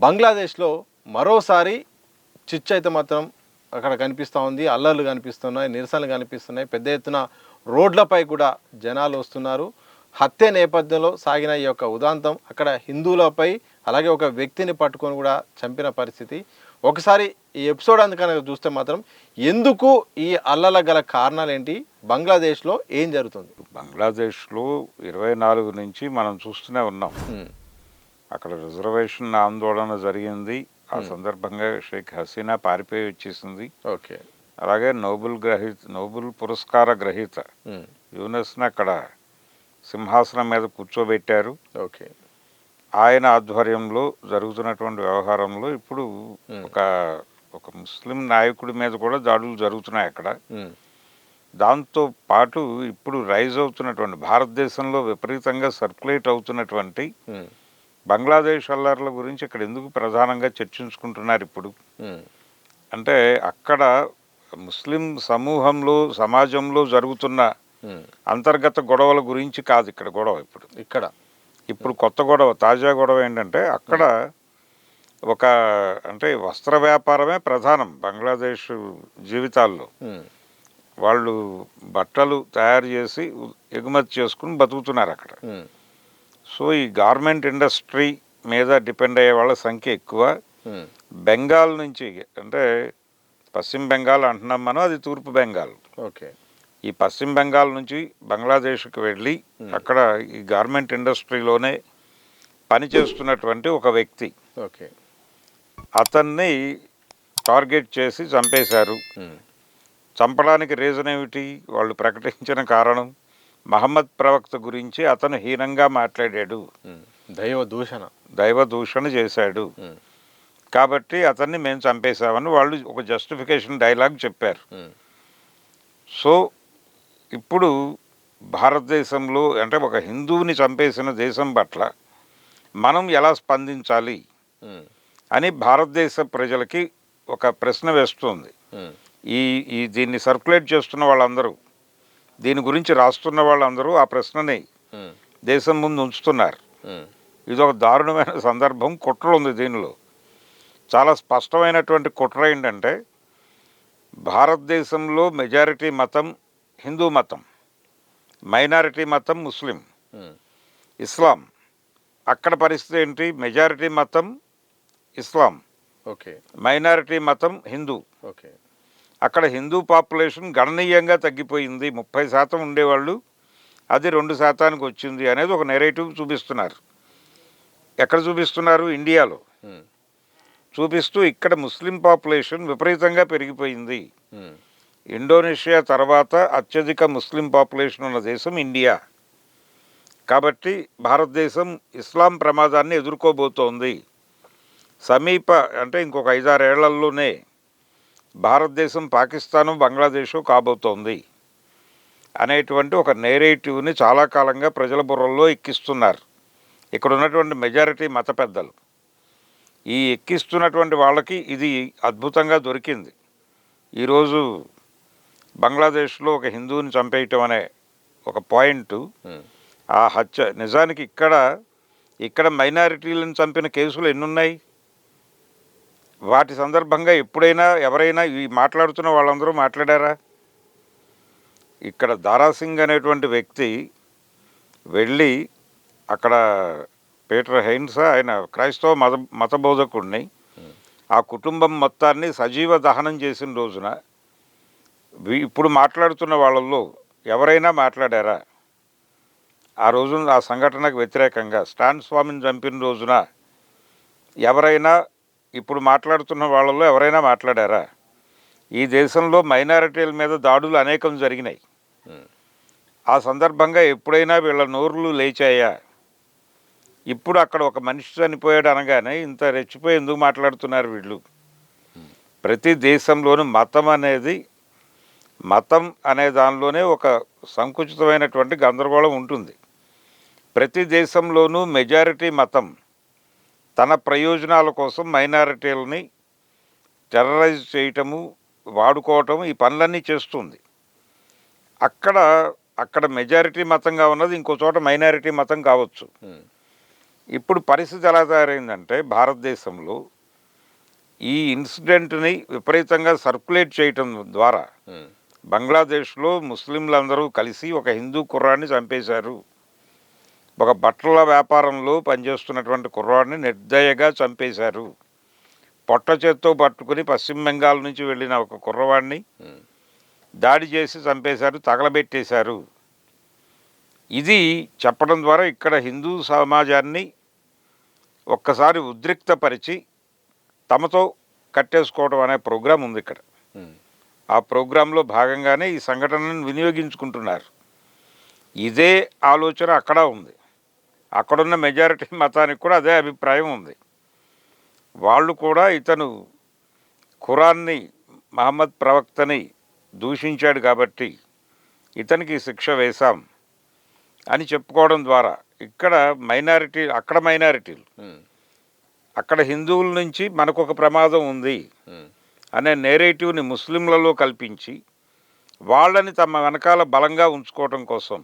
బంగ్లాదేశ్లో మరోసారి చిచ్చు అయితే మాత్రం అక్కడ కనిపిస్తూ ఉంది. అల్లర్లు కనిపిస్తున్నాయి, నిరసనలు కనిపిస్తున్నాయి. పెద్ద ఎత్తున రోడ్లపై కూడా జనాలు వస్తున్నారు. హత్య నేపథ్యంలో సాగిన ఈ యొక్క ఉదాంతం అక్కడ హిందువులపై అలాగే ఒక వ్యక్తిని పట్టుకొని కూడా చంపిన పరిస్థితి. ఒకసారి ఈ ఎపిసోడ్ అందుకని చూస్తే మాత్రం ఎందుకు ఈ అల్లల గల కారణాలు ఏంటి, బంగ్లాదేశ్లో ఏం జరుగుతుంది? బంగ్లాదేశ్లో 24 నుంచి మనం చూస్తూనే ఉన్నాం. అక్కడ రిజర్వేషన్ ఆందోళన జరిగింది. ఆ సందర్భంగా షేక్ హసీనా పారిపోయి వచ్చేసింది. ఓకే. అలాగే నోబెల్ పురస్కార గ్రహీత యూనస్ని అక్కడ సింహాసనం మీద కూర్చోబెట్టారు. ఓకే. ఆయన ఆధ్వర్యంలో జరుగుతున్నటువంటి వ్యవహారంలో ఇప్పుడు ఒక ముస్లిం నాయకుడి మీద కూడా దాడులు జరుగుతున్నాయి అక్కడ. దాంతో పాటు ఇప్పుడు రైజ్ అవుతున్నటువంటి భారతదేశంలో విపరీతంగా సర్క్యులేట్ అవుతున్నటువంటి బంగ్లాదేశ్ అల్లర్ల గురించి ఇక్కడ ఎందుకు ప్రధానంగా చర్చించుకుంటున్నారు ఇప్పుడు అంటే, అక్కడ ముస్లిం సమాజంలో జరుగుతున్న అంతర్గత గొడవల గురించి కాదు ఇక్కడ గొడవ. ఇప్పుడు కొత్త గొడవ, తాజా గొడవ ఏంటంటే అక్కడ అంటే వస్త్ర వ్యాపారమే ప్రధానం బంగ్లాదేశ్ జీవితాల్లో. వాళ్ళు బట్టలు తయారు చేసి ఎగుమతి చేసుకుని బతుకుతున్నారు అక్కడ. సో ఈ గార్మెంట్ ఇండస్ట్రీ మీద డిపెండ్ అయ్యే వాళ్ళ సంఖ్య ఎక్కువ. బెంగాల్ నుంచి, అంటే పశ్చిమ బెంగాల్ అంటున్నాం మనం, అది తూర్పు బెంగాల్. ఓకే. ఈ పశ్చిమ బెంగాల్ నుంచి బంగ్లాదేశ్కి వెళ్ళి అక్కడ ఈ గార్మెంట్ ఇండస్ట్రీలోనే పనిచేస్తున్నటువంటి ఒక వ్యక్తి, ఓకే, అతన్ని టార్గెట్ చేసి చంపేశారు. చంపడానికి రీజన్ ఏమిటి? వాళ్ళు ప్రకటించిన కారణం మహమ్మద్ ప్రవక్త గురించి అతను హీనంగా మాట్లాడాడు, దైవ దూషణ చేశాడు, కాబట్టి అతన్ని మేము చంపేశామని వాళ్ళు ఒక జస్టిఫికేషన్ డైలాగ్ చెప్పారు. సో ఇప్పుడు భారతదేశంలో, అంటే ఒక హిందువుని చంపేసిన దేశం పట్ల మనం ఎలా స్పందించాలి అని భారతదేశ ప్రజలకి ఒక ప్రశ్న వేస్తుంది. దీన్ని సర్క్యులేట్ చేస్తున్న వాళ్ళందరూ, దీని గురించి రాస్తున్న వాళ్ళందరూ ఆ ప్రశ్నని దేశం ముందు ఉంచుతున్నారు. ఇది ఒక దారుణమైన సందర్భం. కుట్ర ఉంది దీనిలో. చాలా స్పష్టమైనటువంటి కుట్ర ఏంటంటే, భారతదేశంలో మెజారిటీ మతం హిందూ మతం, మైనారిటీ మతం ముస్లిం, ఇస్లాం. అక్కడ పరిస్థితి ఏంటి? మెజారిటీ మతం ఇస్లాం, మైనారిటీ మతం హిందూ. అక్కడ హిందూ పాపులేషన్ గణనీయంగా తగ్గిపోయింది. 30% ఉండేవాళ్ళు, అది 2%కి వచ్చింది అనేది ఒక నెరేటివ్ చూపిస్తున్నారు. ఎక్కడ చూపిస్తున్నారు? ఇండియాలో చూపిస్తూ ఇక్కడ ముస్లిం పాపులేషన్ విపరీతంగా పెరిగిపోయింది. ఇండోనేషియా తర్వాత అత్యధిక ముస్లిం పాపులేషన్ ఉన్న దేశం ఇండియా. కాబట్టి భారతదేశం ఇస్లాం ప్రమాదాన్ని ఎదుర్కోబోతోంది. అంటే ఇంకొక 5-6 ఏళ్లలోనే భారతదేశం పాకిస్తాను బంగ్లాదేశ్ కాబోతోంది అనేటువంటి ఒక నేరేటివ్ని చాలా కాలంగా ప్రజల బుర్రల్లో ఎక్కిస్తున్నారు ఇక్కడ ఉన్నటువంటి మెజారిటీ మత పెద్దలు. ఈ ఎక్కిస్తున్నటువంటి వాళ్ళకి ఇది అద్భుతంగా దొరికింది. ఈరోజు బంగ్లాదేశ్లో ఒక హిందువుని చంపేయటం అనే ఒక పాయింట్, ఆ హత్య నిజానికి ఇక్కడ మైనారిటీలను చంపిన కేసులు ఎన్నున్నాయి? వాటి సందర్భంగా ఎప్పుడైనా ఎవరైనా ఈ మాట్లాడుతున్న వాళ్ళందరూ మాట్లాడారా? ఇక్కడ దారాసింగ్ అనేటువంటి వ్యక్తి వెళ్ళి అక్కడ పీటర్ హెయిన్స్, ఆయన క్రైస్తవ మత బోధకుడిని, ఆ కుటుంబం మొత్తాన్ని సజీవ దహనం చేసిన రోజున ఇప్పుడు మాట్లాడుతున్న వాళ్ళల్లో ఎవరైనా మాట్లాడారా? ఆ రోజున ఆ సంఘటనకు వ్యతిరేకంగా స్టాన్ స్వామిని చంపిన రోజున ఎవరైనా, ఇప్పుడు మాట్లాడుతున్న వాళ్ళల్లో ఎవరైనా మాట్లాడారా? ఈ దేశంలో మైనారిటీల మీద దాడులు అనేకం జరిగినాయి. ఆ సందర్భంగా ఎప్పుడైనా వీళ్ళ నోరులు లేచాయా? ఇప్పుడు అక్కడ ఒక మనిషి చనిపోయాడు అనగానే ఇంత రెచ్చిపోయి ఎందుకు మాట్లాడుతున్నారు వీళ్ళు? ప్రతి దేశంలోనూ మతం అనే దానిలోనే ఒక సంకుచితమైనటువంటి గందరగోళం ఉంటుంది. ప్రతి దేశంలోనూ మెజారిటీ మతం తన ప్రయోజనాల కోసం మైనారిటీలని టెర్రరైజ్ చేయటము, వాడుకోవటము, ఈ పనులన్నీ చేస్తుంది. అక్కడ మెజారిటీ మతంగా ఉన్నది ఇంకో చోట మైనారిటీ మతం కావచ్చు. ఇప్పుడు పరిస్థితి ఎలా తయారైందంటే భారతదేశంలో ఈ ఇన్సిడెంట్ని విపరీతంగా సర్క్యులేట్ చేయటం ద్వారా బంగ్లాదేశ్లో ముస్లింలందరూ కలిసి ఒక హిందూ కుర్రాడిని చంపేశారు. ఒక బట్టల వ్యాపారంలో పనిచేస్తున్నటువంటి కుర్రాడిని నిర్దయగా చంపేశారు. పొట్ట చేత్తో పట్టుకుని పశ్చిమ బెంగాల్ నుంచి వెళ్ళిన ఒక కుర్రవాడిని దాడి చేసి చంపేశారు, తగలబెట్టేశారు. ఇది చెప్పడం ద్వారా ఇక్కడ హిందూ సమాజాన్ని ఒక్కసారి ఉద్రిక్తపరిచి తమతో కట్టేసుకోవడం అనే ప్రోగ్రాం ఉంది ఇక్కడ. ఆ ప్రోగ్రాంలో భాగంగానే ఈ సంఘటనను వినియోగించుకుంటున్నారు. ఇదే ఆలోచన అక్కడ ఉంది. అక్కడున్న మెజారిటీ మతానికి కూడా అదే అభిప్రాయం ఉంది. వాళ్ళు కూడా ఇతను ఖురాన్ని, మహమ్మద్ ప్రవక్తని దూషించాడు కాబట్టి ఇతనికి శిక్ష వేశాం అని చెప్పుకోవడం ద్వారా ఇక్కడ అక్కడ మైనారిటీలు, అక్కడ హిందువుల నుంచి మనకు ఒక ప్రమాదం ఉంది అనే నేరేటివ్ని ముస్లింలలో కల్పించి వాళ్ళని తమ వెనకాల బలంగా ఉంచుకోవడం కోసం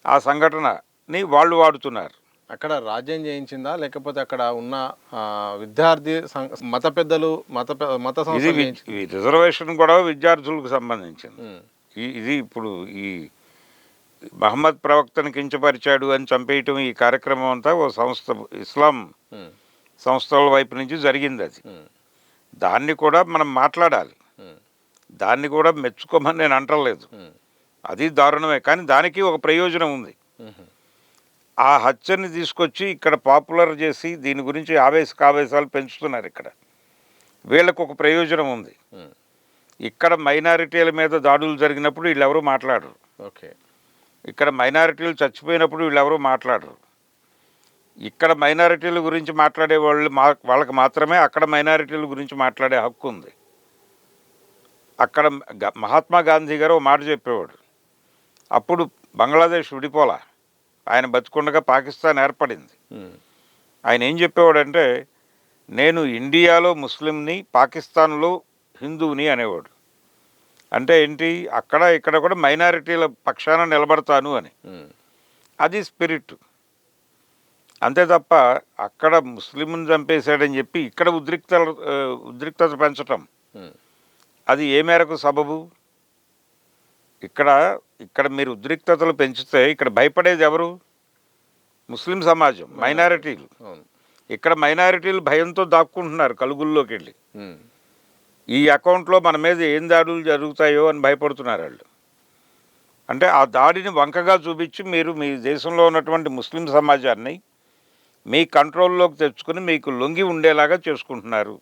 ఆ సంఘటనని వాళ్ళు వాడుతున్నారు. అక్కడ రాజ్యం చేయించిందా లేకపోతే అక్కడ ఉన్న విద్యార్థి మత పెద్దలు మత సంస్థలు ఇది రిజర్వేషన్ కూడా విద్యార్థులకు సంబంధించింది. ఇది ఇప్పుడు ఈ మహమ్మద్ ప్రవక్తను కించపరిచాడు అని చంపేయటం ఈ కార్యక్రమం అంతా ఓ సంస్థ, ఇస్లాం సంస్థల వైపు నుంచి జరిగింది. అది దాన్ని కూడా మనం మాట్లాడాలి, దాన్ని కూడా మెచ్చుకోమని నేను అంటలేదు. అది దారుణమే, కానీ దానికి ఒక ప్రయోజనం ఉంది. ఆ హత్యని తీసుకొచ్చి ఇక్కడ పాపులర్ చేసి దీని గురించి ఆవేశాలు పెంచుతున్నారు. ఇక్కడ వీళ్ళకు ఒక ప్రయోజనం ఉంది. ఇక్కడ మైనారిటీల మీద దాడులు జరిగినప్పుడు వీళ్ళెవరూ మాట్లాడరు. ఓకే, ఇక్కడ మైనారిటీలు చచ్చిపోయినప్పుడు వీళ్ళెవరూ మాట్లాడరు. ఇక్కడ మైనారిటీల గురించి మాట్లాడే వాళ్ళకి మాత్రమే అక్కడ మైనారిటీల గురించి మాట్లాడే హక్కు ఉంది. అక్కడ మహాత్మా గాంధీ గారు ఒక మాట చెప్పేవాడు, అప్పుడు బంగ్లాదేశ్ విడిపోలా, ఆయన బతికుండగా పాకిస్తాన్ ఏర్పడింది. ఆయన ఏం చెప్పేవాడంటే, నేను ఇండియాలో ముస్లింని, పాకిస్తాన్లో హిందువుని అనేవాడు. అంటే ఏంటి, అక్కడ ఇక్కడ కూడా మైనారిటీల పక్షాన నిలబడతాను అని. అది స్పిరిట్. అంతే తప్ప అక్కడ ముస్లింని చంపేశాడని చెప్పి ఇక్కడ ఉద్రిక్తత పెంచటం అది ఏ మేరకు సబబు? ఇక్కడ మీరు ఉద్రిక్తతలు పెంచితే ఇక్కడ భయపడేది ఎవరు? ముస్లిం సమాజం, మైనారిటీలు. ఇక్కడ మైనారిటీలు భయంతో దాక్కుంటున్నారు కలుగుల్లోకి వెళ్ళి. ఈ అకౌంట్లో మన మీద ఏం దాడులు జరుగుతాయో అని భయపడుతున్నారు వాళ్ళు. అంటే ఆ దాడిని వంకగా చూపించి మీరు మీ దేశంలో ఉన్నటువంటి ముస్లిం సమాజాన్ని మీ కంట్రోల్లోకి తెచ్చుకుని మీకు లొంగి ఉండేలాగా చేసుకుంటున్నారు.